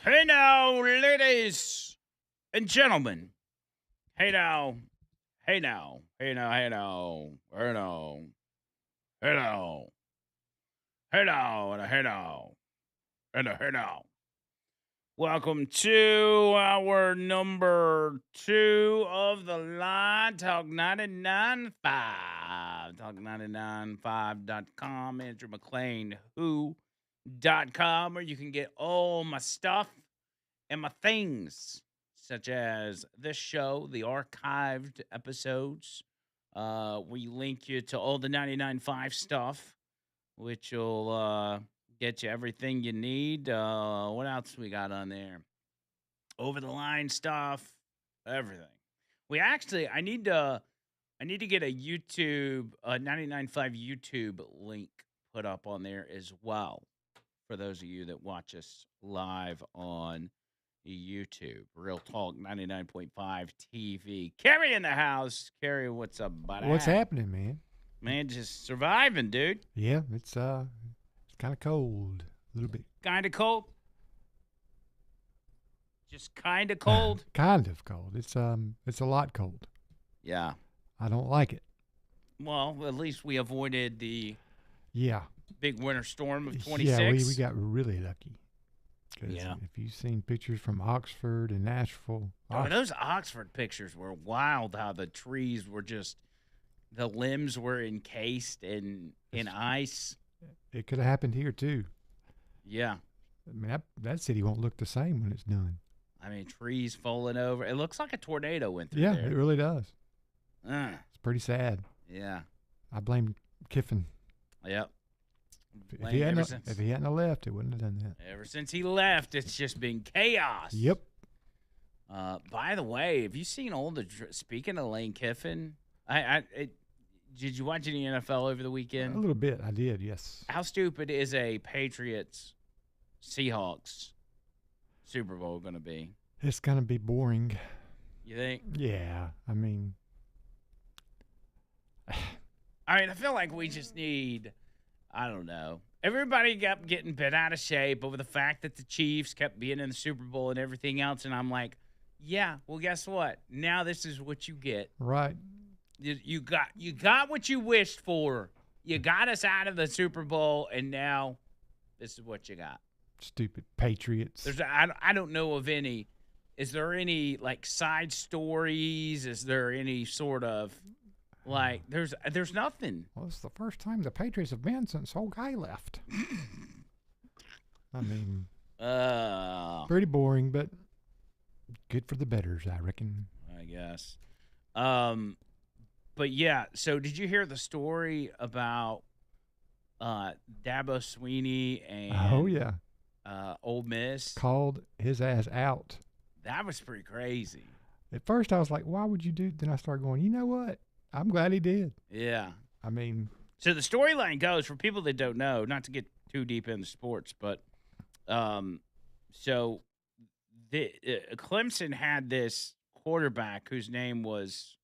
Hey now, ladies and gentlemen. Hey now. Hey now. Hey now. Hey now. Hey now. Hey now. Hey now. And a hey now. And a hey now. Welcome to our number 2 of the line, Talk 99.5. Talk995.com. Andrew McLean, who.com, where you can get all my stuff and my things, such as this show, the archived episodes. We link you to all the 99.5 stuff, which will get you everything you need. What else we got on there? Over the line stuff, everything. I need to get a YouTube 99.5 YouTube link put up on there as well for those of you that watch us live on YouTube. Real Talk 99.5 TV. Carrie in the house. Carrie, what's up, buddy? What's happening, man? Man, just surviving, dude. Yeah, it's kind of cold, a little bit. Kind of cold. Just kind of cold. Kind of cold. It's a lot cold. Yeah. I don't like it. Well, at least we avoided the Yeah. big winter storm of 26. Yeah, we got really lucky. 'Cause Yeah. if you've seen pictures from Oxford and Nashville, Oh, those Oxford pictures were wild. How the trees were the limbs were encased in ice. it could have happened here too. Yeah. I mean, that city won't look the same when it's done. I mean, trees falling over. It looks like a tornado went through Yeah, there. it really does. Uh, It's pretty sad. yeah. I blame Kiffin. Yep. If Blame he ever hadn't, since. if he hadn't left, it wouldn't have done that. Ever since he left, it's just been chaos. Yep. By the way, have you seen all the? Speaking of Lane Kiffin, did you watch any NFL over the A weekend? little bit. I did. Yes. How stupid is a Patriots Seahawks Super Bowl going to be? It's gonna be boring. You think? Yeah. I mean, I feel like we just need, I don't know. Everybody kept getting bent out of shape over the fact that the Chiefs kept being in the Super Bowl and everything else. And I'm like, yeah, well, guess what? Now this is what you get. right. You got what you wished for. You got us out of the Super Bowl, and now this is what you got. Stupid Patriots. I don't know of any. Is there any like side stories? Is there any sort of like there's nothing. Well, it's the first time the Patriots have been since old guy left. I mean, pretty boring, but good for the betters, I reckon. I guess. But yeah, so did you hear the story about Dabo Sweeney and Oh yeah, Ole Miss? called his ass out. That was pretty crazy. At first, I was like, "Why would you do?" Then I started going, "You know what? I'm glad he did." Yeah. I mean, So the storyline goes, for people that don't know, not to get too deep into sports, but so the Clemson had this quarterback whose name was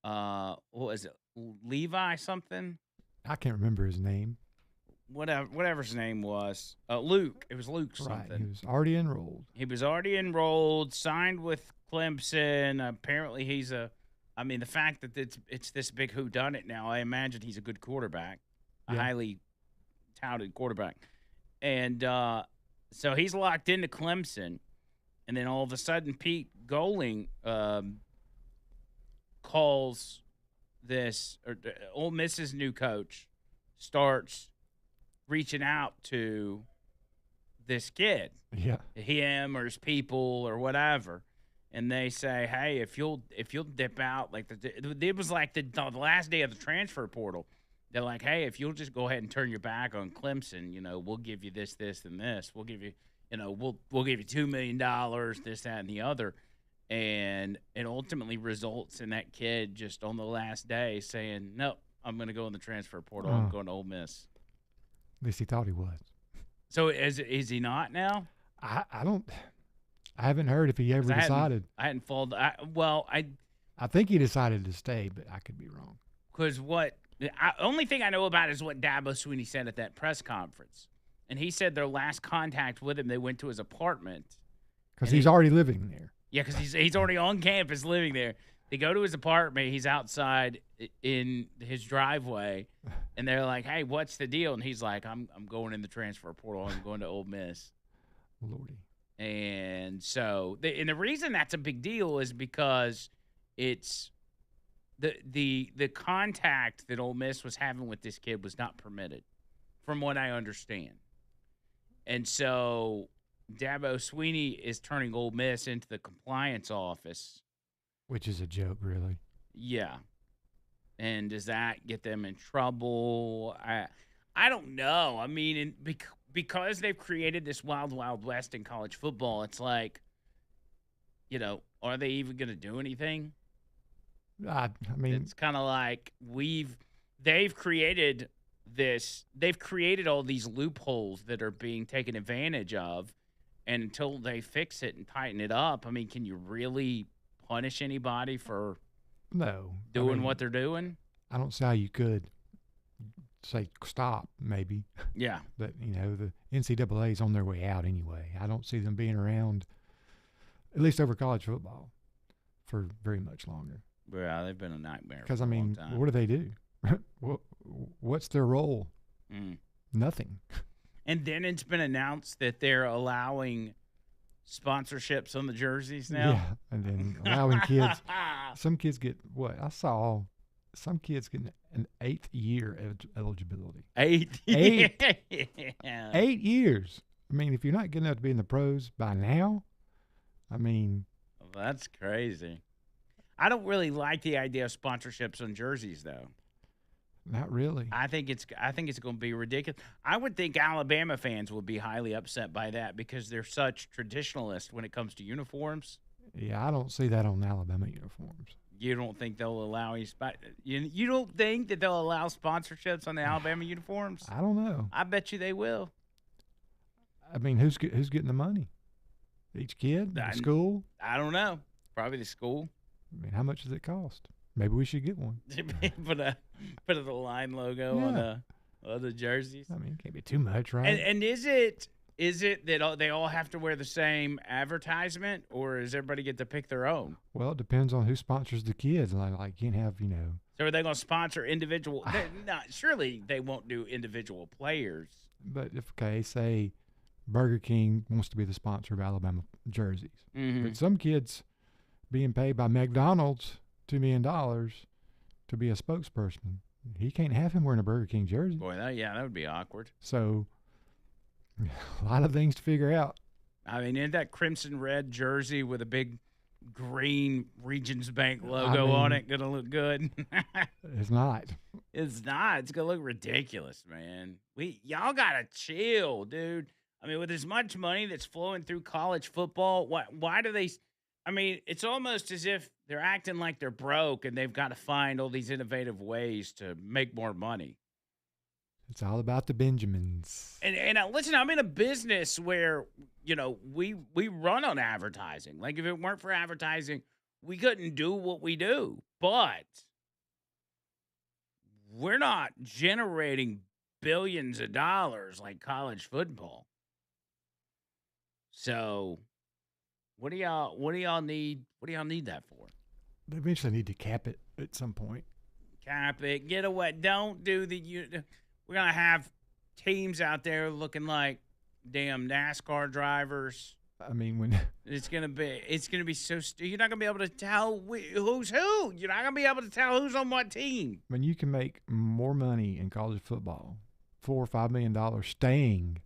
what was it, Levi something, I can't remember his name. whatever his name was, Luke. It was Luke something. Right, he was already enrolled. He was already enrolled, signed with Clemson. Apparently, the fact that it's this big whodunit now, I imagine he's a good quarterback, a Yeah. highly touted quarterback. And so he's locked into Clemson. And then all of a sudden, Pete Goling calls Ole Miss's new coach, starts reaching out to this kid, Yeah, him or his people or whatever, and they say, "Hey, if you'll dip out, like it was like the last day of the transfer portal. They're like, hey, if you'll just go ahead and turn your back on Clemson, we'll give you this, this, and this. We'll give you, we'll give you $2 million, this, that, and the other." And it ultimately results in that kid just on the last day saying, "Nope, I'm going to go in the transfer portal. I'm going to Ole Miss." at least he thought he was. So is he not now? I haven't heard if he ever 'Cause decided. I hadn't followed. I think he decided to stay, but I could be wrong. Because only thing I know about is what Dabo Sweeney said at that press conference. And he said their last contact with him, they went to his apartment. Because he's already living there. Yeah, because he's already on campus living there. They go to his apartment. He's outside in his driveway, and they're like, "Hey, what's the deal?" And he's like, "I'm going in the transfer portal. I'm going to Ole Miss." Lordy. And so, the reason that's a big deal is because it's the contact that Ole Miss was having with this kid was not permitted, from what I understand. And so Dabo Swinney is turning Ole Miss into the compliance office. Which is a joke, really. Yeah. And does that get them in trouble? I don't know. I mean, because they've created this wild, wild west in college football, it's like, are they even going to do anything? I mean, it's kind of like they've created this. They've created all these loopholes that are being taken advantage of. And until they fix it and tighten it up, I mean, can you really punish anybody for doing what they're doing? I don't see how you could say stop, maybe. Yeah. But, the NCAA is on their way out anyway. I don't see them being around, at least over college football, for very much longer. Yeah, they've been a nightmare. Because, what do they do? What's their role? Nothing. And then it's been announced that they're allowing sponsorships on the jerseys now. Yeah, and then allowing kids. Some kids get what? I saw some kids getting an 8th year eligibility. 8 years. I mean, if you're not good enough to be in the pros by now, that's crazy. I don't really like the idea of sponsorships on jerseys, though. Not really. I think it's going to be ridiculous. I would think Alabama fans would be highly upset by that because they're such traditionalists when it comes to uniforms. Yeah, I don't see that on Alabama uniforms. You don't think they'll allow you don't think that they'll allow sponsorships on the Alabama uniforms? I don't know. I bet you they will. I mean, who's getting the money? Each kid? The school? I don't know. Probably the school. I mean, how much does it cost? Maybe we should get one. put a line logo on the jerseys. I mean, it can't be too much, right? And is it that they all have to wear the same advertisement, or does everybody get to pick their own? Well, it depends on who sponsors the kids. Like you can have, So are they going to sponsor individual? Surely they won't do individual players. But say Burger King wants to be the sponsor of Alabama jerseys, but some kids being paid by McDonald's $2 million to be a spokesperson. He can't have him wearing a Burger King jersey. Boy, that would be awkward. So, a lot of things to figure out. I mean, isn't that crimson red jersey with a big green Regions Bank logo on it gonna look good? It's not. It's not. It's gonna look ridiculous, man. Y'all gotta chill, dude. I mean, with as much money that's flowing through college football, why do they? I mean, it's almost as if they're acting like they're broke and they've got to find all these innovative ways to make more money. It's all about the Benjamins. And listen, I'm in a business where, we run on advertising. Like, if it weren't for advertising, we couldn't do what we do. But we're not generating billions of dollars like college football. So what do y'all need? What do y'all need that for? They eventually need to cap it at some point. Cap it. Get away. Don't do we're going to have teams out there looking like damn NASCAR drivers. I mean, when it's gonna be so you're not gonna be able to tell who's who. You're not gonna be able to tell who's on what team. When you can make more money in college football, $4 or $5 million staying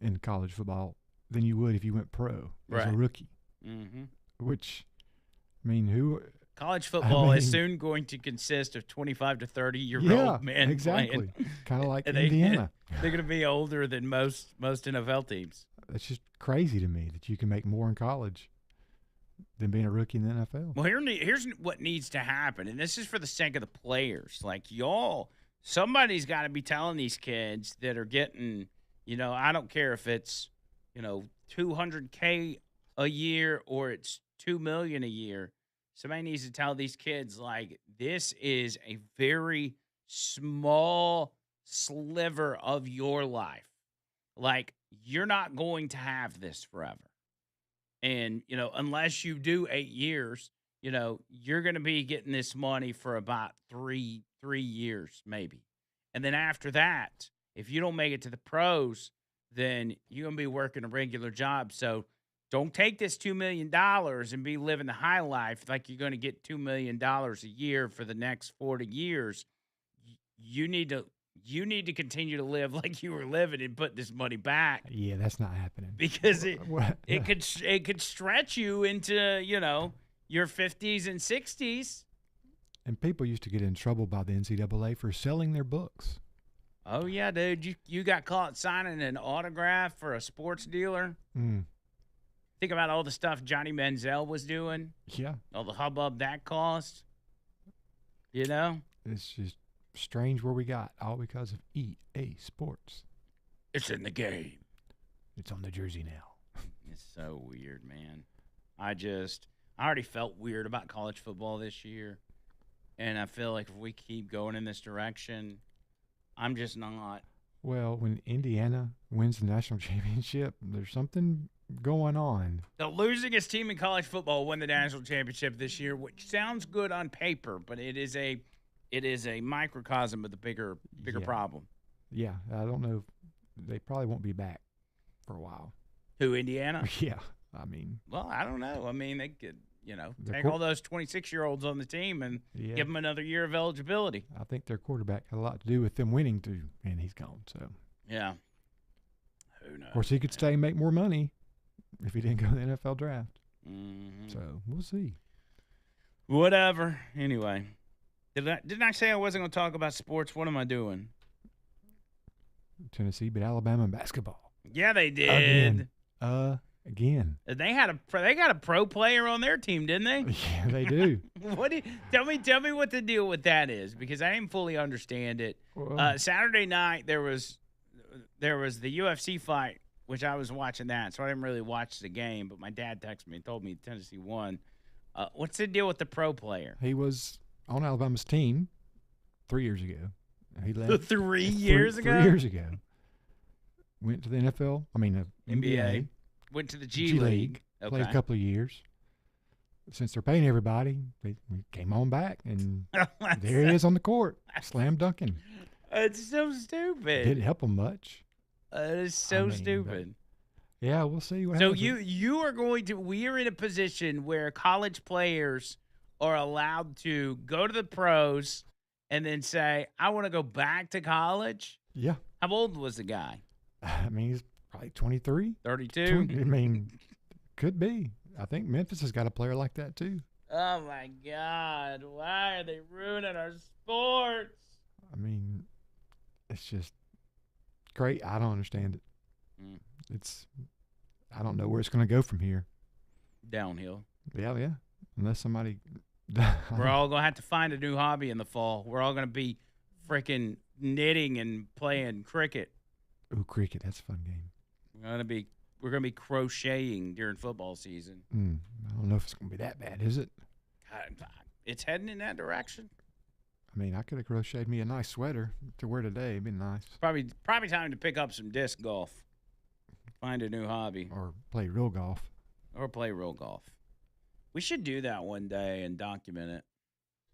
in college football than you would if you went pro as a rookie. Mm-hmm. Which, who? College football is soon going to consist of 25 to 30-year-old men. Exactly. Kind of like Indiana. They're going to be older than most NFL teams. It's just crazy to me that you can make more in college than being a rookie in the NFL. Well, here's what needs to happen, and this is for the sake of the players. Like, somebody's got to be telling these kids that are getting, I don't care if it's, $200K a year or it's $2 million a year. Somebody needs to tell these kids, like, this is a very small sliver of your life. like, you're not going to have this forever. And, unless you do 8 years, you're going to be getting this money for about 3 years maybe. And then after that, if you don't make it to the pros, then you're going to be working a regular job. So don't take this $2 million and be living the high life like you're going to get $2 million a year for the next 40 years. You need to continue to live like you were living and put this money back. Yeah, that's not happening. Because it could stretch you into, your 50s and 60s. And people used to get in trouble by the NCAA for selling their books. Oh yeah, dude. You got caught signing an autograph for a sports dealer. Think about all the stuff Johnny Manziel was doing. Yeah. All the hubbub that caused. It's just strange where we got, all because of EA Sports. It's in the game. It's on the jersey now. It's so weird, man. I already felt weird about college football this year. And I feel like if we keep going in this direction, I'm just not. Well, when Indiana wins the national championship, there's something going on. The losingest team in college football won the national championship this year, which sounds good on paper, but it is a microcosm of the bigger problem. Yeah, I don't know. They probably won't be back for a while. Who, Indiana? Yeah, I mean. Well, I don't know. I mean, they could, take all those 26-year-olds on the team and give them another year of eligibility. I think their quarterback had a lot to do with them winning too, and he's gone. So. Yeah. Who knows? Of course, he could stay and make more money if he didn't go to the NFL draft. Mm-hmm. So we'll see. Whatever. Anyway, didn't I say I wasn't going to talk about sports? What am I doing? Tennessee beat Alabama in basketball. Yeah, they did. Again. They got a pro player on their team, didn't they? Yeah, they do. Tell me what the deal with that is, because I didn't fully understand it. Well, Saturday night there was the UFC fight, which I was watching that, so I didn't really watch the game. But my dad texted me and told me Tennessee won. What's the deal with the pro player? He was on Alabama's team 3 years ago. He left 3 years ago. 3 years ago. Went to the NFL. I mean, NBA. Went to the G League. Okay. Played a couple of years. Since they're paying everybody, they came on back, and there he is on the court, slam dunking. It's so stupid. Didn't help him much. It is so stupid. Yeah, we'll see what so happens. you are going to. We are in a position where college players are allowed to go to the pros and then say, "I want to go back to college." Yeah. How old was the guy? I mean, he's probably 23. 32? I mean, could be. I think Memphis has got a player like that too. Oh, my God. Why are they ruining our sports? I mean, it's just great. I don't understand it. I don't know where it's going to go from here. Downhill. Yeah. Unless somebody. We're all going to have to find a new hobby in the fall. We're all going to be freaking knitting and playing cricket. Ooh, cricket. That's a fun game. We're gonna be crocheting during football season. I don't know if it's gonna be that bad, is it? It's heading in that direction. I mean, I could have crocheted me a nice sweater to wear today. It'd be nice. Probably time to pick up some disc golf. Find a new hobby. Or play real golf. We should do that one day and document it.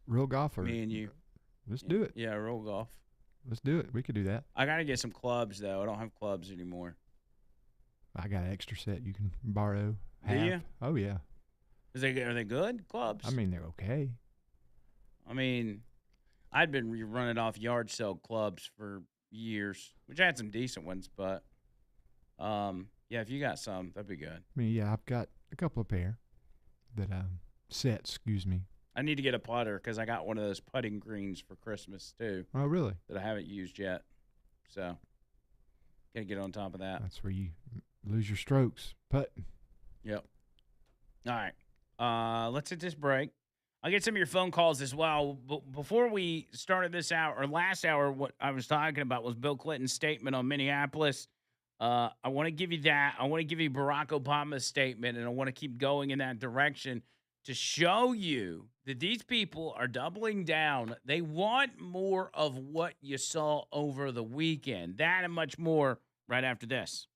Real golf, or me and you. Let's do it. Yeah, real golf. Let's do it. We could do that. I gotta get some clubs though. I don't have clubs anymore. I got an extra set you can borrow. Do you? Oh yeah. Are they good clubs? I mean, they're okay. I mean, I'd been running off yard sale clubs for years, which I had some decent ones, but yeah, if you got some, that'd be good. I mean, yeah, I've got a couple of pair that sets. Excuse me. I need to get a putter because I got one of those putting greens for Christmas too. Oh, really? That I haven't used yet, so gotta get on top of that. That's where you lose your strokes. Putting. Yep. All right. Let's hit this break. I'll get some of your phone calls as well. But before we started this hour, or last hour, what I was talking about was Bill Clinton's statement on Minneapolis. I want to give you that. I want to give you Barack Obama's statement, and I want to keep going in that direction to show you that these people are doubling down. They want more of what you saw over the weekend. That and much more right after this.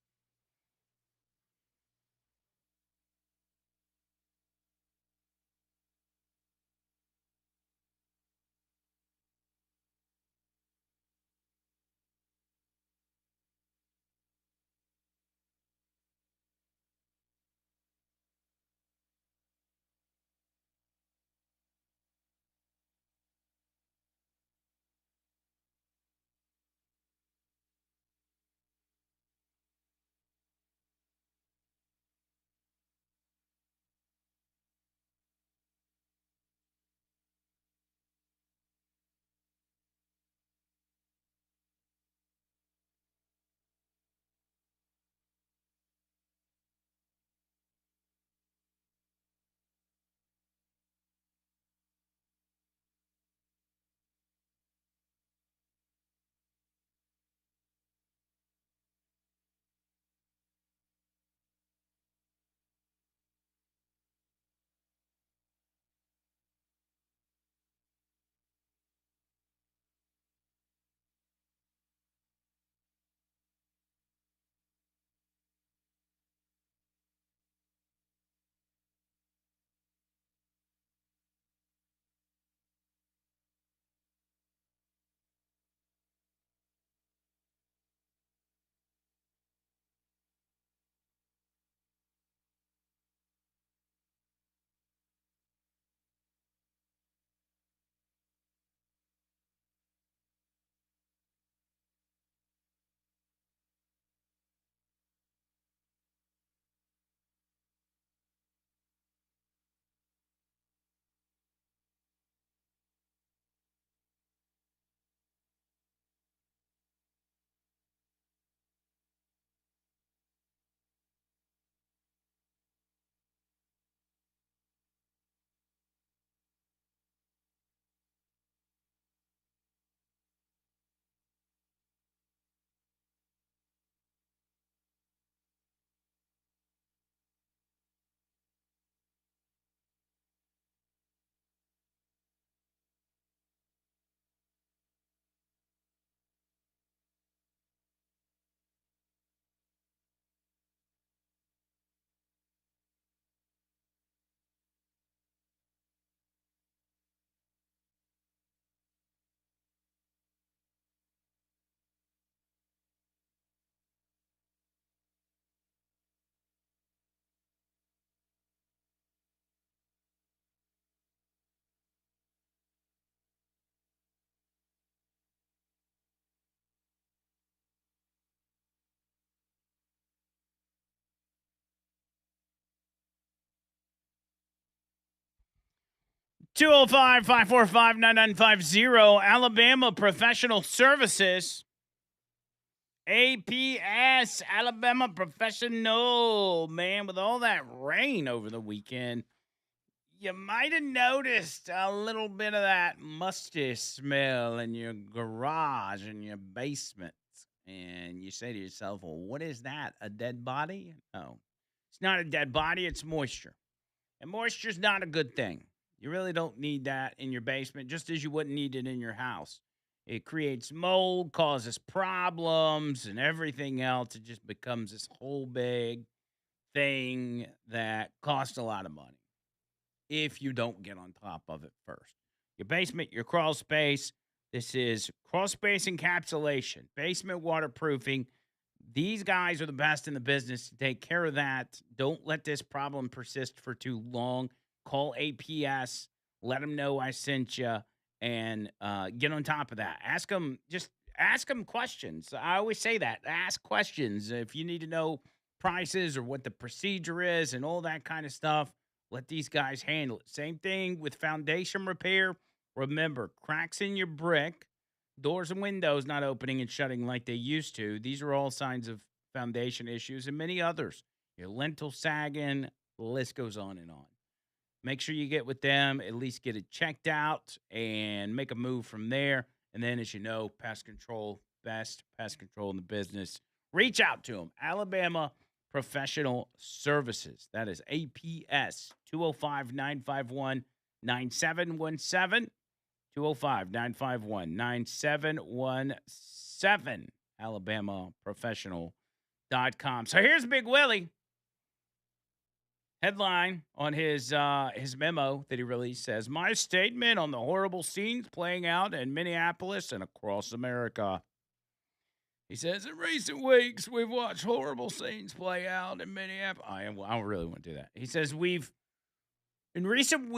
Two zero 545 Alabama Professional Services. APS, Alabama Professional. Man, with all that rain over the weekend, you might have noticed a little bit of that musty smell in your garage, in your basement. And you say to yourself, well, what is that? A dead body? No, it's not a dead body, it's moisture. And moisture's not a good thing. You really don't need that in your basement, just as you wouldn't need it in your house. It creates mold, causes problems, and everything else. It just becomes this whole big thing that costs a lot of money if you don't get on top of it first. Your basement, your crawl space. This is crawl space encapsulation, basement waterproofing. These guys are the best in the business to take care of that. Don't let this problem persist for too long. Call APS, let them know I sent you, and get on top of that. Ask them questions. I always say that. Ask questions. If you need to know prices or what the procedure is and all that kind of stuff, let these guys handle it. Same thing with foundation repair. Remember, cracks in your brick, doors and windows not opening and shutting like they used to. These are all signs of foundation issues and many others. Your lintel sagging, the list goes on and on. Make sure you get with them, at least get it checked out and make a move from there. And then, as you know, pest control, best pest control in the business. Reach out to them. Alabama Professional Services. That is APS 205 951 9717. 205 951 9717. Alabama Professional So here's Big Willie. Headline on his memo that he released says, "My statement on the horrible scenes playing out in Minneapolis and across America." He says, "In recent weeks, we've watched horrible scenes play out in Minneapolis." I don't really want to do that. He says, in recent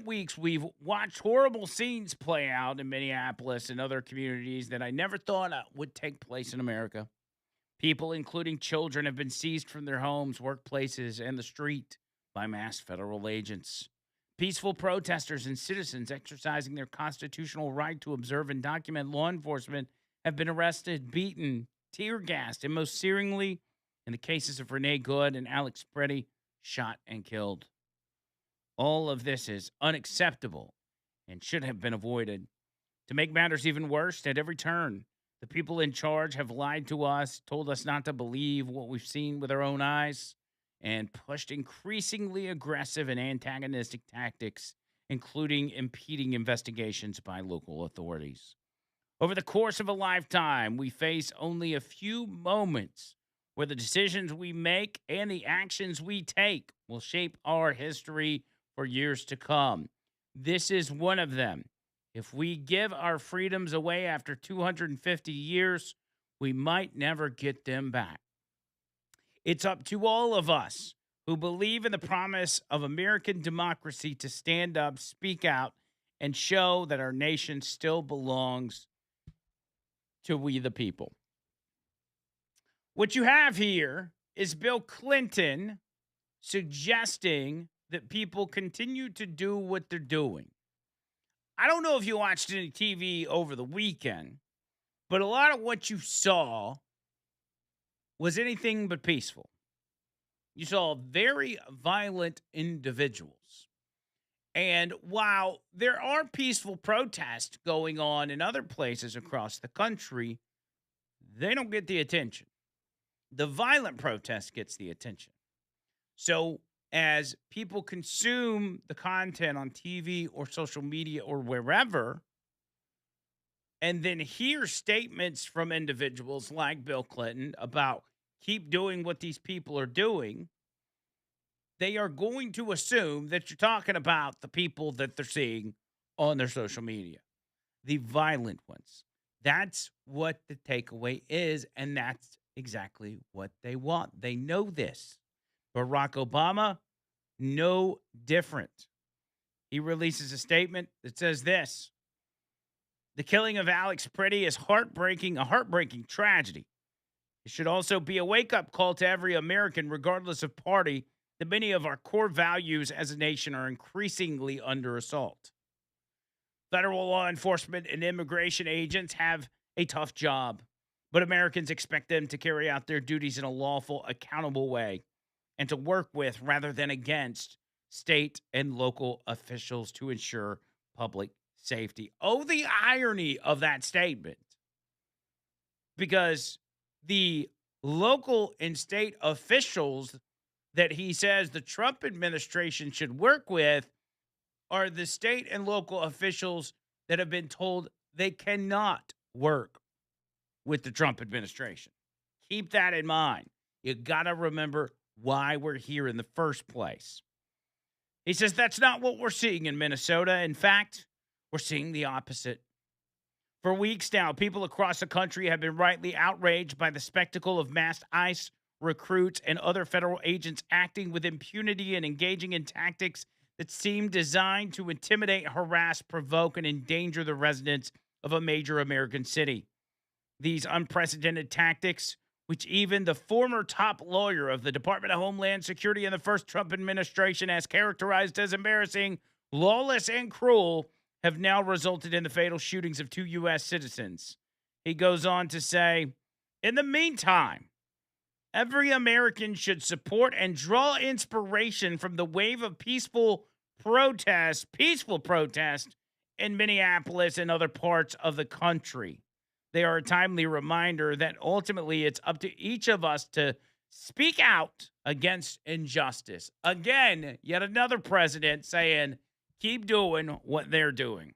weeks, we've watched horrible scenes play out in Minneapolis and other communities that I never thought would take place in America. People, including children, have been seized from their homes, workplaces, and the street by masked federal agents. Peaceful protesters and citizens exercising their constitutional right to observe and document law enforcement have been arrested, beaten, tear gassed, and most searingly, in the cases of Renee Good and Alex Preddy, shot and killed. All of this is unacceptable and should have been avoided. To make matters even worse, at every turn, the people in charge have lied to us, told us not to believe what we've seen with our own eyes, and pushed increasingly aggressive and antagonistic tactics, including impeding investigations by local authorities. Over the course of a lifetime, we face only a few moments where the decisions we make and the actions we take will shape our history for years to come. This is one of them. If we give our freedoms away after 250 years, we might never get them back. It's up to all of us who believe in the promise of American democracy to stand up, speak out, and show that our nation still belongs to we the people. What you have here is Bill Clinton suggesting that people continue to do what they're doing. I don't know if you watched any TV over the weekend, but a lot of what you saw was anything but peaceful. You saw very violent individuals. And while there are peaceful protests going on in other places across the country, they don't get the attention. The violent protest gets the attention. So as people consume the content on TV or social media or wherever, and then hear statements from individuals like Bill Clinton about keep doing what these people are doing, they are going to assume that you're talking about the people that they're seeing on their social media, the violent ones. That's what the takeaway is, and that's exactly what they want. They know this. Barack Obama, no different. He releases a statement that says this: "The killing of Alex Preddy is a heartbreaking tragedy. It should also be a wake-up call to every American, regardless of party, that many of our core values as a nation are increasingly under assault. Federal law enforcement and immigration agents have a tough job, but Americans expect them to carry out their duties in a lawful, accountable way and to work with rather than against state and local officials to ensure public safety." Oh, the irony of that statement. Because the local and state officials that he says the Trump administration should work with are the state and local officials that have been told they cannot work with the Trump administration. Keep that in mind. You got to remember why we're here in the first place. He says that's not what we're seeing in Minnesota. In fact, we're seeing the opposite. For weeks now, people across the country have been rightly outraged by the spectacle of masked ICE recruits and other federal agents acting with impunity and engaging in tactics that seem designed to intimidate, harass, provoke, and endanger the residents of a major American city. These unprecedented tactics, which even the former top lawyer of the Department of Homeland Security in the first Trump administration has characterized as embarrassing, lawless, and cruel, have now resulted in the fatal shootings of 2 U.S. citizens. He goes on to say, "In the meantime, every American should support and draw inspiration from the wave of peaceful protest in Minneapolis and other parts of the country. They are a timely reminder that ultimately it's up to each of us to speak out against injustice." Again, yet another president saying, keep doing what they're doing.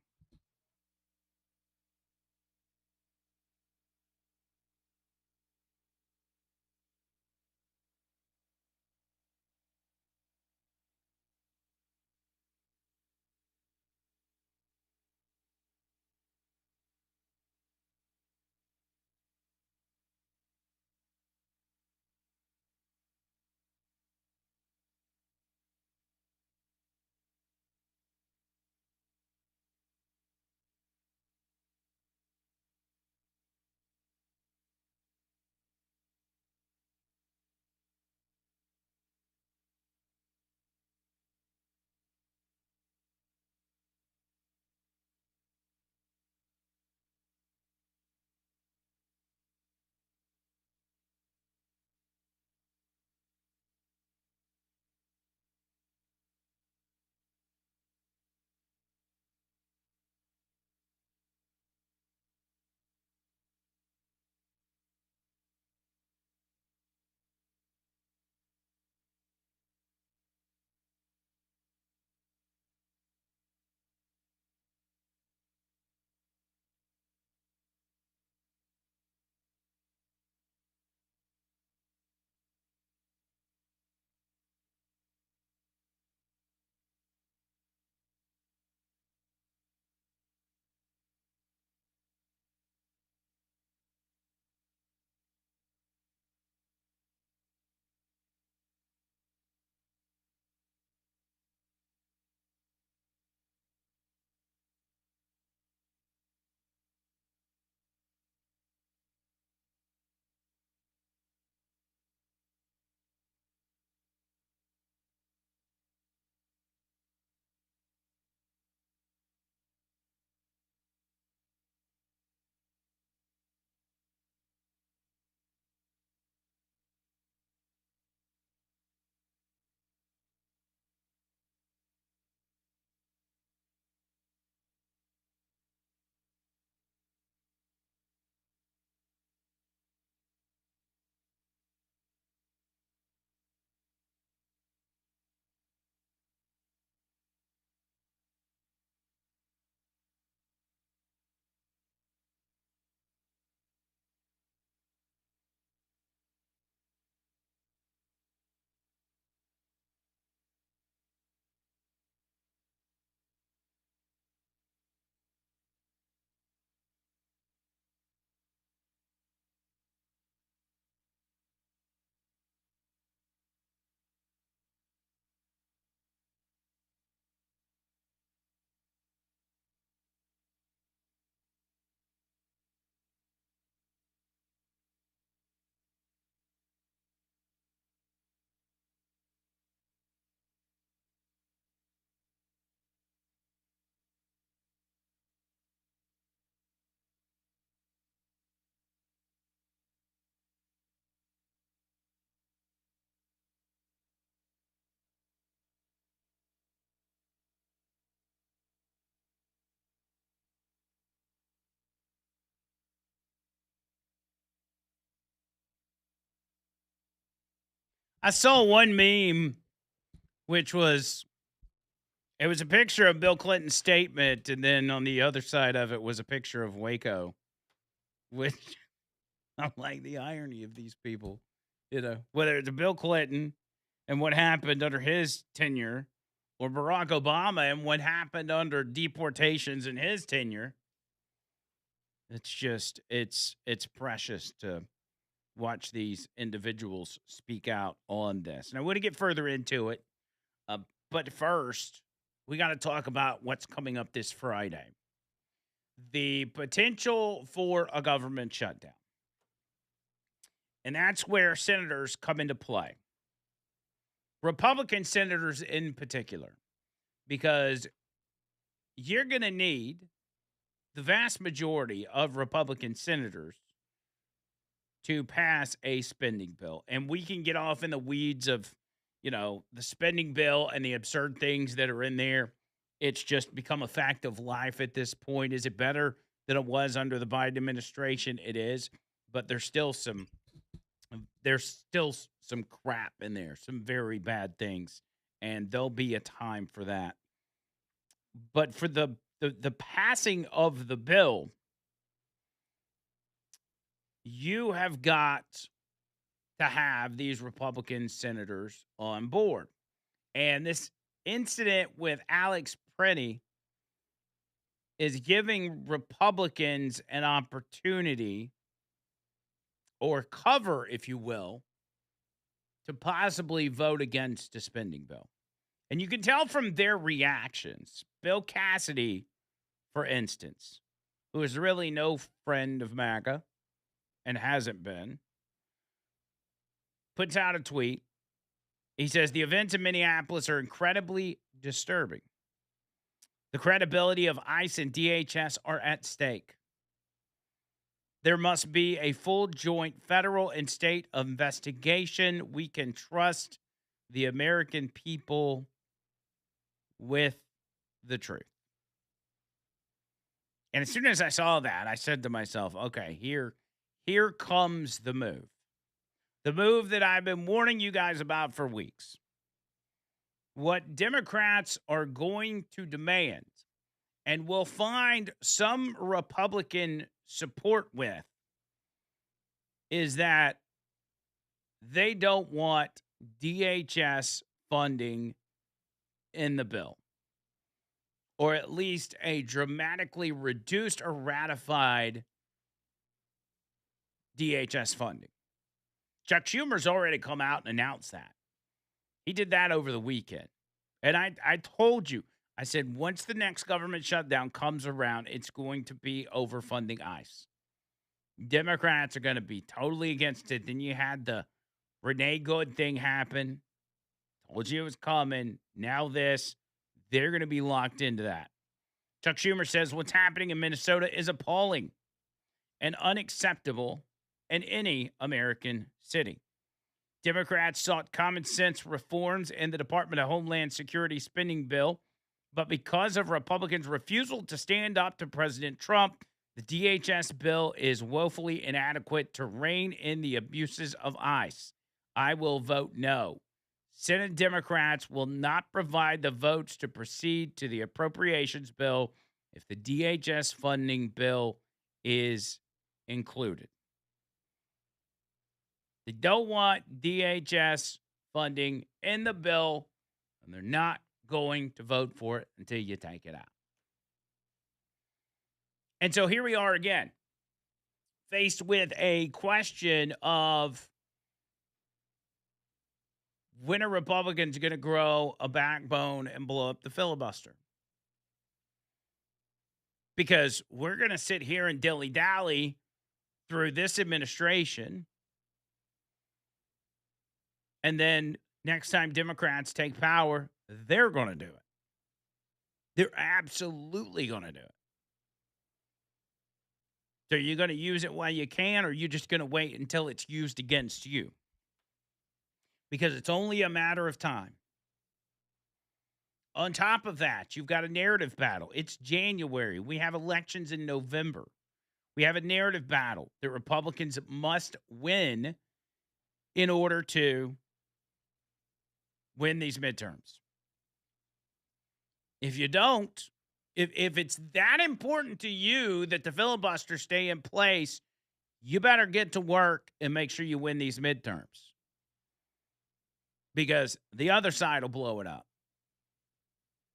I saw one meme, which was it was a picture of Bill Clinton's statement, and then on the other side of it was a picture of Waco, which I'm like the irony of these people, whether it's Bill Clinton and what happened under his tenure, or Barack Obama and what happened under deportations in his tenure. It's just it's precious to watch these individuals speak out on this. And I want to get further into it, but first we got to talk about what's coming up this Friday. The potential for a government shutdown. And that's where senators come into play. Republican senators in particular, because you're going to need the vast majority of Republican senators to pass a spending bill. And we can get off in the weeds of, the spending bill and the absurd things that are in there. It's just become a fact of life at this point. Is it better than it was under the Biden administration? It is, but there's still some crap in there, some very bad things, and there'll be a time for that. But for the passing of the bill, you have got to have these Republican senators on board. And this incident with Alex Prenny is giving Republicans an opportunity, or cover, if you will, to possibly vote against a spending bill. And you can tell from their reactions. Bill Cassidy, for instance, who is really no friend of MAGA and hasn't been, puts out a tweet. He says, the events in Minneapolis are incredibly disturbing. The credibility of ICE and DHS are at stake. There must be a full joint federal and state investigation. We can trust the American people with the truth. And as soon as I saw that, I said to myself, okay, here comes the move. The move that I've been warning you guys about for weeks. What Democrats are going to demand, and will find some Republican support with, is that they don't want DHS funding in the bill, or at least a dramatically reduced or ratified DHS funding. Chuck Schumer's already come out and announced that. He did that over the weekend. And I told you, I said, once the next government shutdown comes around, it's going to be overfunding ICE. Democrats are going to be totally against it. Then you had the Renee Good thing happen. Told you it was coming. Now this. They're going to be locked into that. Chuck Schumer says what's happening in Minnesota is appalling and unacceptable in any American city. Democrats sought common sense reforms in the Department of Homeland Security spending bill, but because of Republicans' refusal to stand up to President Trump, the DHS bill is woefully inadequate to rein in the abuses of ICE. I will vote no. Senate Democrats will not provide the votes to proceed to the appropriations bill if the DHS funding bill is included. They don't want DHS funding in the bill, and they're not going to vote for it until you take it out. And so here we are again, faced with a question of when are Republicans going to grow a backbone and blow up the filibuster? Because we're going to sit here and dilly-dally through this administration, and then next time Democrats take power, they're going to do it. They're absolutely going to do it. So you're going to use it while you can, or you're just going to wait until it's used against you? Because it's only a matter of time. On top of that, you've got a narrative battle. It's January. We have elections in November. We have a narrative battle that Republicans must win in order to win these midterms. If you don't, if it's that important to you that the filibuster stay in place, you better get to work and make sure you win these midterms. Because the other side will blow it up.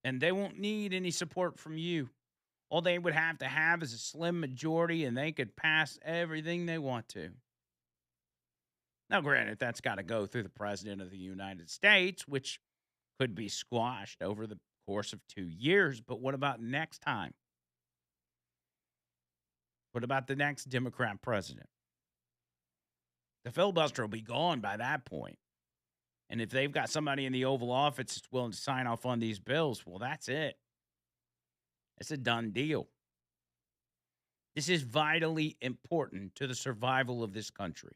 And they won't need any support from you. All they would have to have is a slim majority, and they could pass everything they want to. Now, granted, that's got to go through the President of the United States, which could be squashed over the course of 2 years. But what about next time? What about the next Democrat president? The filibuster will be gone by that point. And if they've got somebody in the Oval Office that's willing to sign off on these bills, well, that's it. It's a done deal. This is vitally important to the survival of this country.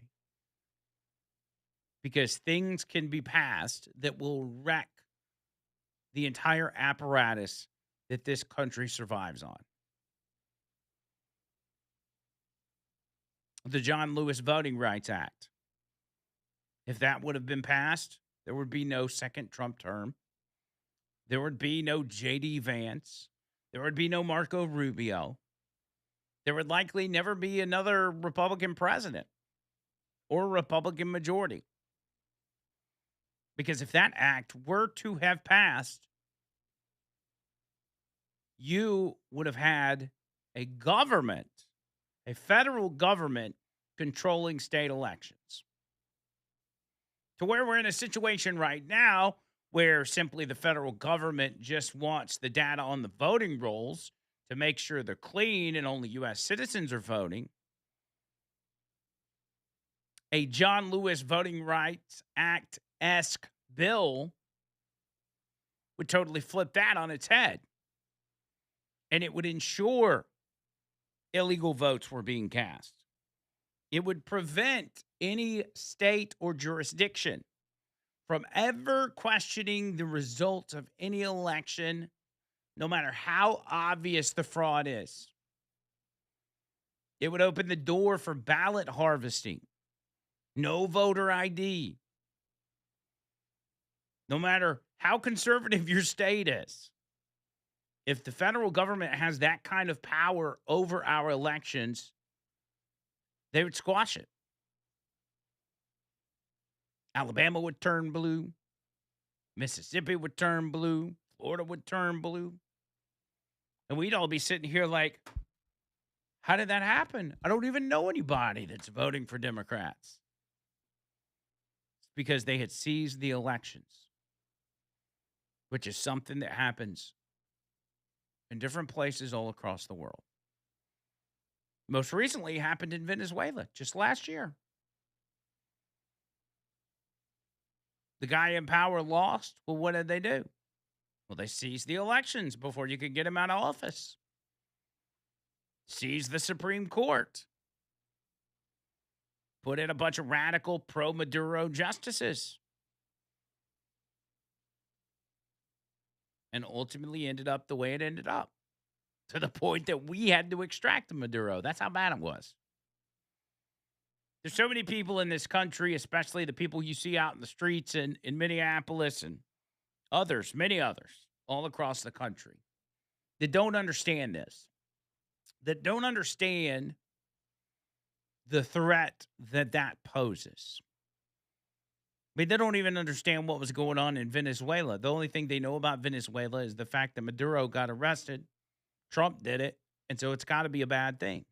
Because things can be passed that will wreck the entire apparatus that this country survives on. The John Lewis Voting Rights Act. If that would have been passed, there would be no second Trump term. There would be no J.D. Vance. There would be no Marco Rubio. There would likely never be another Republican president or Republican majority. Because if that act were to have passed, you would have had a government, a federal government, controlling state elections. To where we're in a situation right now where simply the federal government just wants the data on the voting rolls to make sure they're clean and only U.S. citizens are voting. A John Lewis Voting Rights Act-esque bill would totally flip that on its head. And it would ensure illegal votes were being cast. It would prevent any state or jurisdiction from ever questioning the results of any election, no matter how obvious the fraud is. It would open the door for ballot harvesting, no voter ID. No matter how conservative your state is, if the federal government has that kind of power over our elections, they would squash it. Alabama would turn blue. Mississippi would turn blue. Florida would turn blue. And we'd all be sitting here like, how did that happen? I don't even know anybody that's voting for Democrats. It's because they had seized the elections, which is something that happens in different places all across the world. Most recently, it happened in Venezuela just last year. The guy in power lost. Well, what did they do? Well, they seized the elections before you could get him out of office. Seized the Supreme Court. Put in a bunch of radical pro-Maduro justices. And ultimately ended up the way it ended up. To the point that we had to extract Maduro. That's how bad it was. There's so many people in this country, especially the people you see out in the streets in Minneapolis and others, many others, all across the country, that don't understand this. That don't understand the threat that poses. I mean, they don't even understand what was going on in Venezuela. The only thing they know about Venezuela is the fact that Maduro got arrested. Trump did it, and so it's got to be a bad thing.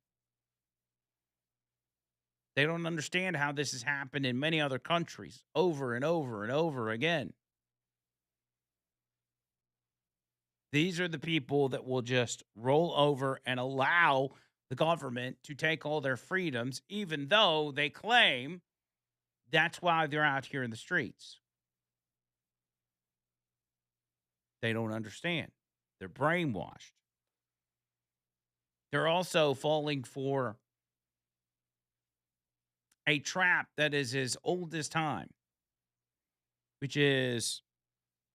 They don't understand how this has happened in many other countries over and over and over again. These are the people that will just roll over and allow the government to take all their freedoms, even though they claim that's why they're out here in the streets. They don't understand. They're brainwashed. They're also falling for a trap that is as old as time, which is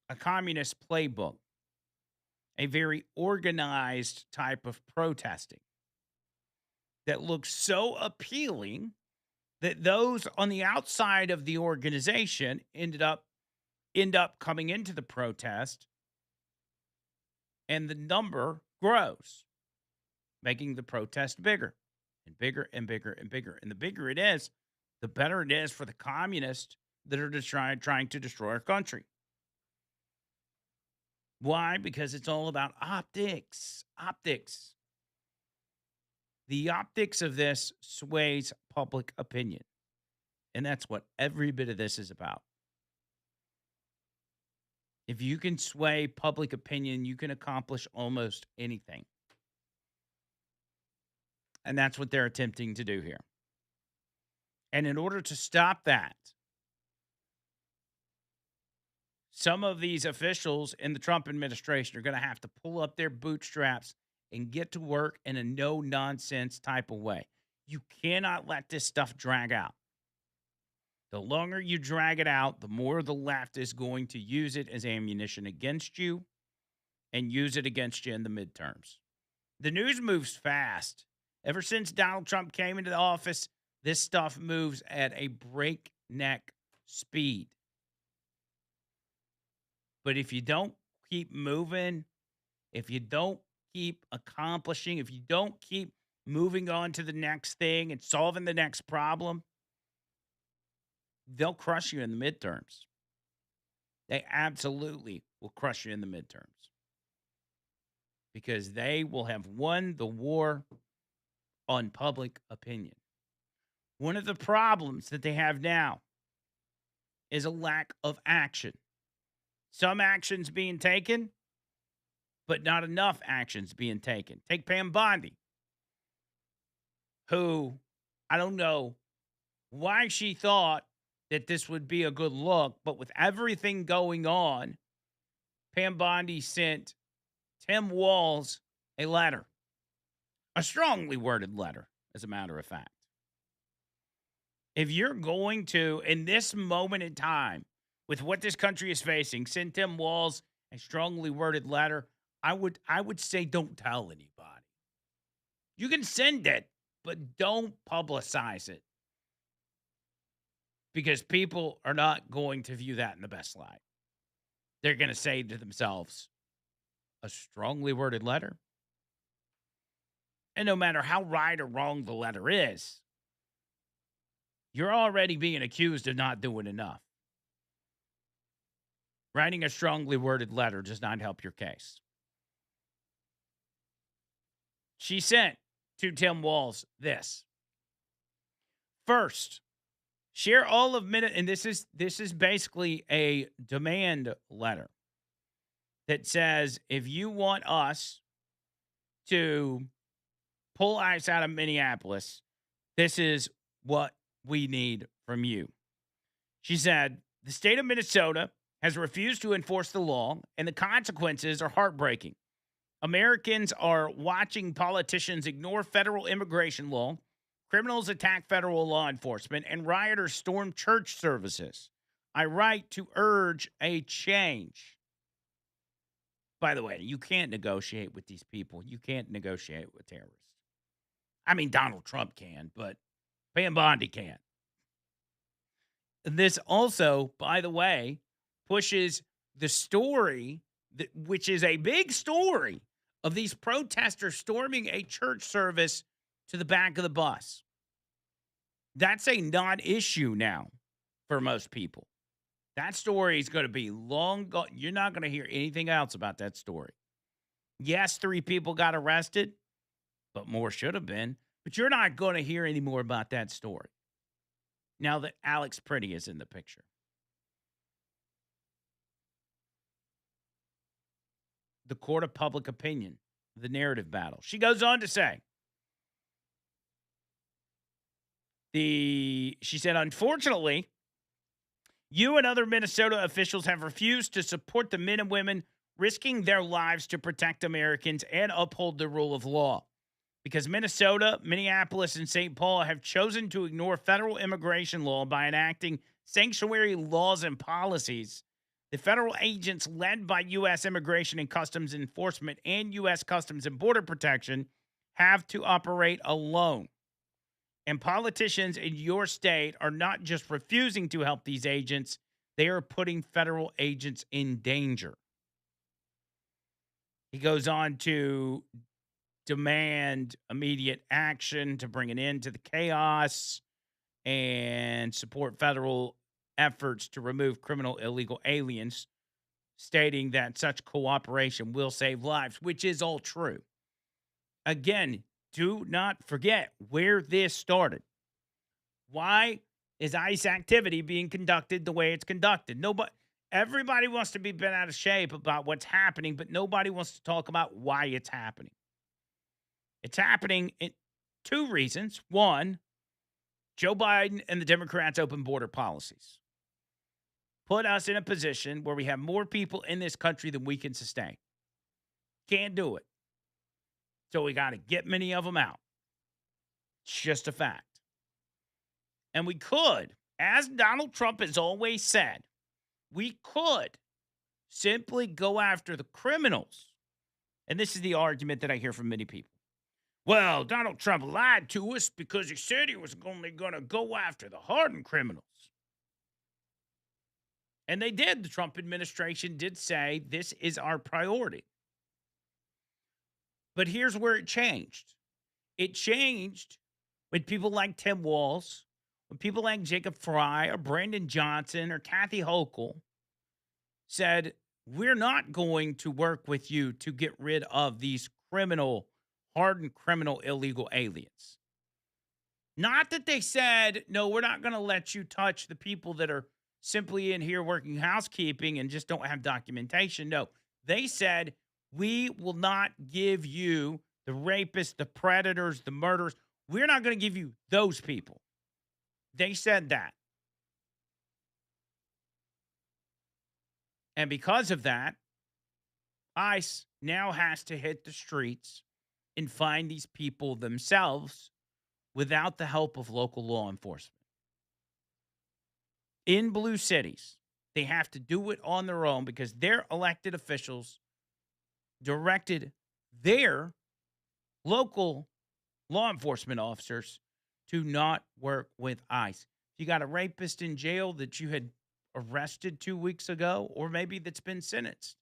a communist playbook, a very organized type of protesting that looks so appealing that those on the outside of the organization ended up end up coming into the protest, and the number grows, making the protest bigger and bigger and bigger and bigger. And the bigger it is, the better it is for the communists that are just trying to destroy our country. Why? Because it's all about optics. Optics. The optics of this sways public opinion. And that's what every bit of this is about. If you can sway public opinion, you can accomplish almost anything. And that's what they're attempting to do here. And in order to stop that, some of these officials in the Trump administration are going to have to pull up their bootstraps and get to work in a no-nonsense type of way. You cannot let this stuff drag out. The longer you drag it out, the more the left is going to use it as ammunition against you and use it against you in the midterms. The news moves fast. Ever since Donald Trump came into the office, this stuff moves at a breakneck speed. But if you don't keep moving, if you don't keep accomplishing, if you don't keep moving on to the next thing and solving the next problem, they'll crush you in the midterms. They absolutely will crush you in the midterms. Because they will have won the war on public opinion. One of the problems that they have now is a lack of action. Some actions being taken, but not enough actions being taken. Take Pam Bondi, who, I don't know why she thought that this would be a good look, but with everything going on, Pam Bondi sent Tim Walz a letter, a strongly worded letter, as a matter of fact. If you're going to, in this moment in time, with what this country is facing, send Tim Walz a strongly worded letter, I would say don't tell anybody. You can send it, but don't publicize it. Because people are not going to view that in the best light. They're going to say to themselves, a strongly worded letter? And no matter how right or wrong the letter is, you're already being accused of not doing enough. Writing a strongly worded letter does not help your case. She sent to Tim Walz this. First, share all of minute, and this is basically a demand letter that says if you want us to pull ICE out of Minneapolis, this is what we need from you. She said, the state of Minnesota has refused to enforce the law, and the consequences are heartbreaking. Americans are watching politicians ignore federal immigration law, criminals attack federal law enforcement, and rioters storm church services. I write to urge a change. By the way, you can't negotiate with these people. You can't negotiate with terrorists. I mean, Donald Trump can, but Pam Bondi can't. This also, by the way, pushes the story, which is a big story, of these protesters storming a church service to the back of the bus. That's a non-issue now for most people. That story is going to be long gone. You're not going to hear anything else about that story. Yes, 3 people got arrested, but more should have been. But you're not going to hear any more about that story now that Alex Priddy is in the picture. The court of public opinion, the narrative battle. She goes on to say, she said, unfortunately, you and other Minnesota officials have refused to support the men and women risking their lives to protect Americans and uphold the rule of law. Because Minnesota, Minneapolis, and St. Paul have chosen to ignore federal immigration law by enacting sanctuary laws and policies, the federal agents led by U.S. Immigration and Customs Enforcement and U.S. Customs and Border Protection have to operate alone. And politicians in your state are not just refusing to help these agents, They are putting federal agents in danger. He goes on to demand immediate action to bring an end to the chaos and support federal efforts to remove criminal illegal aliens, stating that such cooperation will save lives, which is all true. Again, do not forget where this started. Why is ICE activity being conducted the way it's conducted? Everybody wants to be bent out of shape about what's happening, but nobody wants to talk about why it's happening. It's happening in two reasons. One, Joe Biden and the Democrats' open border policies put us in a position where we have more people in this country than we can sustain. Can't do it. So we got to get many of them out. It's just a fact. And we could, as Donald Trump has always said, we could simply go after the criminals. And this is the argument that I hear from many people. Well, Donald Trump lied to us because he said he was only going to go after the hardened criminals. And they did. The Trump administration did say this is our priority. But here's where it changed. It changed when people like Tim Walz, when people like Jacob Fry or Brandon Johnson or Kathy Hochul said, we're not going to work with you to get rid of these hardened criminal illegal aliens. Not that they said, no, we're not going to let you touch the people that are simply in here working housekeeping and just don't have documentation. No, they said, we will not give you the rapists, the predators, the murderers. We're not going to give you those people. They said that. And because of that, ICE now has to hit the streets and find these people themselves without the help of local law enforcement. In blue cities, they have to do it on their own because their elected officials directed their local law enforcement officers to not work with ICE. If you got a rapist in jail that you had arrested 2 weeks ago, or maybe that's been sentenced,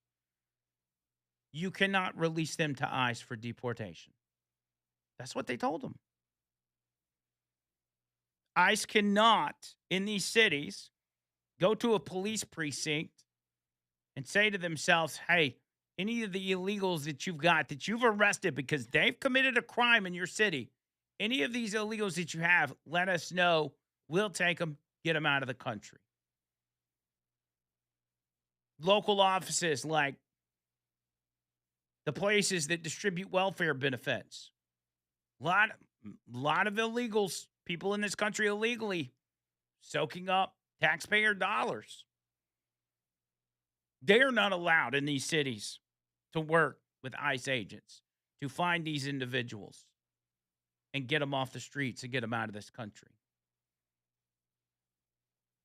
you cannot release them to ICE for deportation. That's what they told them. ICE cannot, in these cities, go to a police precinct and say to themselves, hey, any of the illegals that you've got that you've arrested because they've committed a crime in your city, any of these illegals that you have, let us know. We'll take them, get them out of the country. Local offices like the places that distribute welfare benefits. Lot of illegals, people in this country illegally soaking up taxpayer dollars. They are not allowed in these cities to work with ICE agents to find these individuals and get them off the streets and get them out of this country.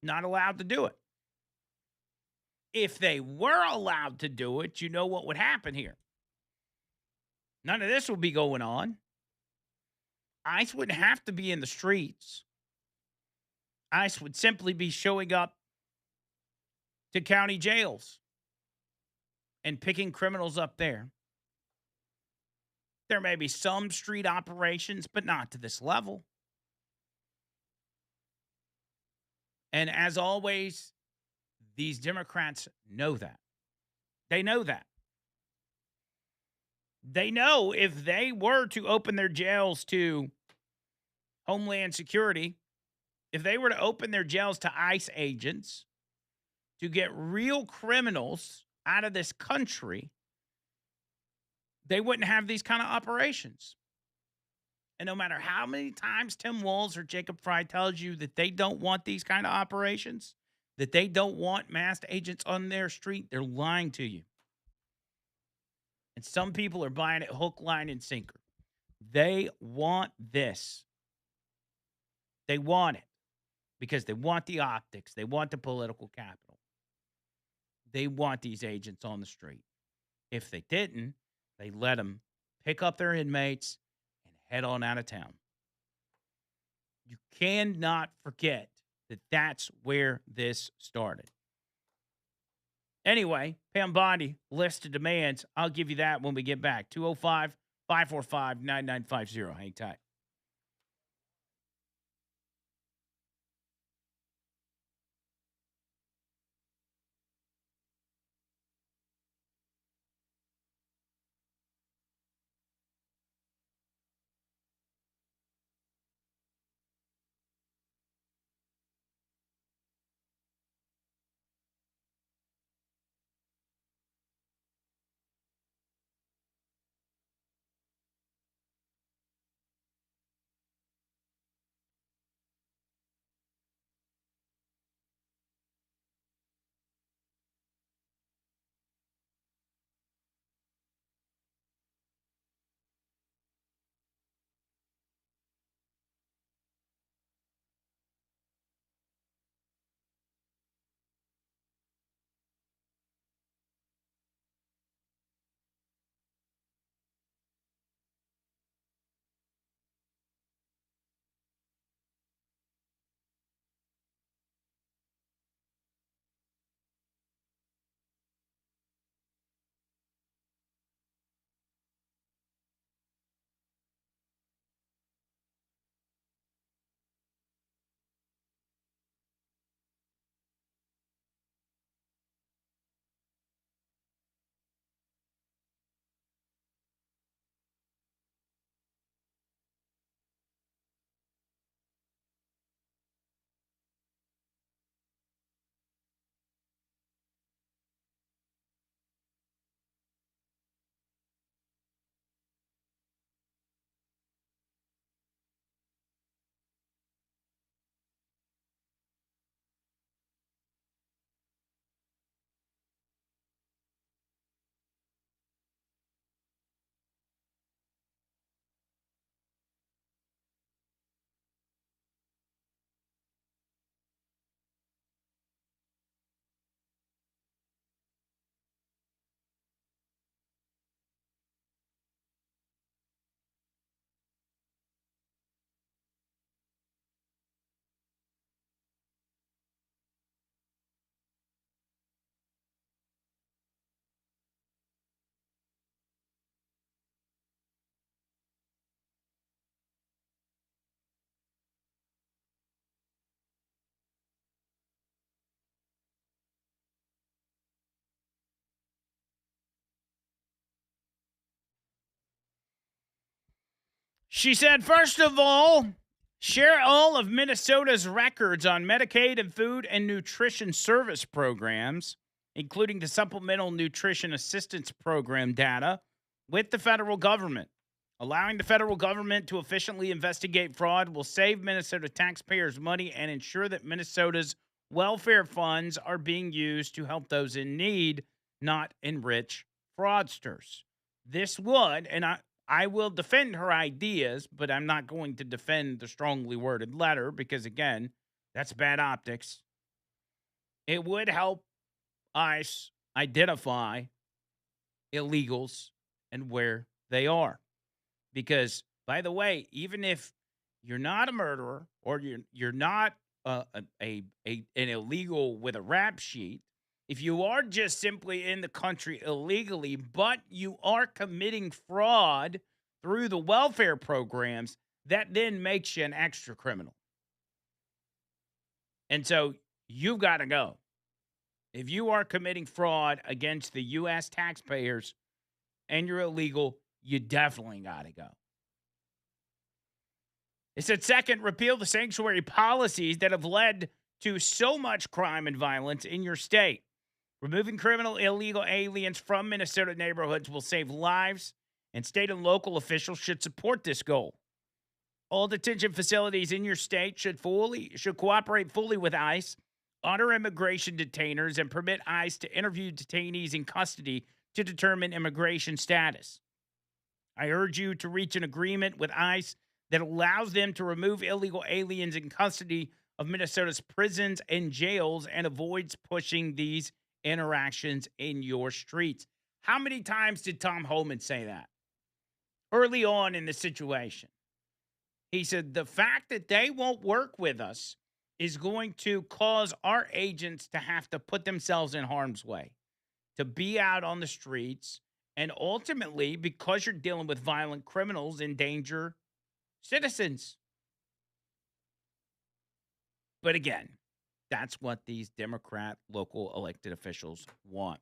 Not allowed to do it. If they were allowed to do it, you know what would happen here. None of this would be going on. ICE wouldn't have to be in the streets. ICE would simply be showing up to county jails and picking criminals up there. There may be some street operations, but not to this level. And as always, these Democrats know that. They know that. They know if they were to open their jails to Homeland Security, if they were to open their jails to ICE agents to get real criminals out of this country, they wouldn't have these kind of operations. And no matter how many times Tim Walz or Jacob Fry tells you that they don't want these kind of operations, that they don't want masked agents on their street, they're lying to you. And some people are buying it hook, line, and sinker. They want this. They want it because they want the optics. They want the political capital. They want these agents on the street. If they didn't, they let them pick up their inmates and head on out of town. You cannot forget that that's where this started. Anyway, Pam Bondi, list of demands. I'll give you that when we get back. 205 545 9950. Hang tight. She said, first of all, share all of Minnesota's records on Medicaid and food and nutrition service programs, including the Supplemental Nutrition Assistance Program data, with the federal government. Allowing the federal government to efficiently investigate fraud will save Minnesota taxpayers money and ensure that Minnesota's welfare funds are being used to help those in need, not enrich fraudsters. This would, and I will defend her ideas, but I'm not going to defend the strongly worded letter because, again, that's bad optics. It would help ICE identify illegals and where they are. Because, by the way, even if you're not a murderer or you're not an illegal with a rap sheet, if you are just simply in the country illegally, but you are committing fraud through the welfare programs, that then makes you an extra criminal. And so you've got to go. If you are committing fraud against the U.S. taxpayers and you're illegal, you definitely got to go. It said, second, repeal the sanctuary policies that have led to so much crime and violence in your state. Removing criminal illegal aliens from Minnesota neighborhoods will save lives, and state and local officials should support this goal. All detention facilities in your state should cooperate fully with ICE, honor immigration detainers, and permit ICE to interview detainees in custody to determine immigration status. I urge you to reach an agreement with ICE that allows them to remove illegal aliens in custody of Minnesota's prisons and jails and avoids pushing these interactions in your streets. How many times did Tom Homan say that? Early on in the situation, he said, the fact that they won't work with us is going to cause our agents to have to put themselves in harm's way. to be out on the streets and ultimately, because you're dealing with violent criminals, endanger citizens. But again, that's what these Democrat local elected officials want.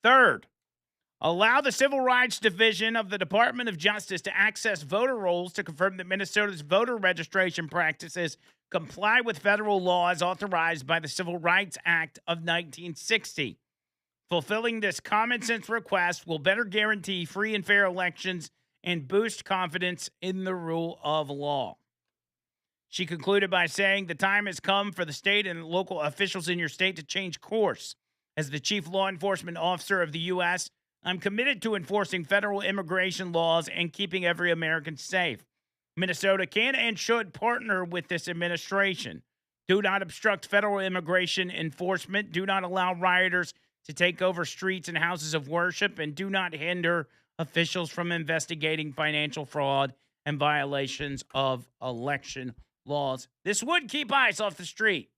Third, allow the Civil Rights Division of the Department of Justice to access voter rolls to confirm that Minnesota's voter registration practices comply with federal laws authorized by the Civil Rights Act of 1960. Fulfilling this common sense request will better guarantee free and fair elections and boost confidence in the rule of law. She concluded by saying, the time has come for the state and local officials in your state to change course. As the chief law enforcement officer of the U.S., I'm committed to enforcing federal immigration laws and keeping every American safe. Minnesota can and should partner with this administration. Do not obstruct federal immigration enforcement. Do not allow rioters to take over streets and houses of worship, and do not hinder officials from investigating financial fraud and violations of election laws. This would keep ICE off the street.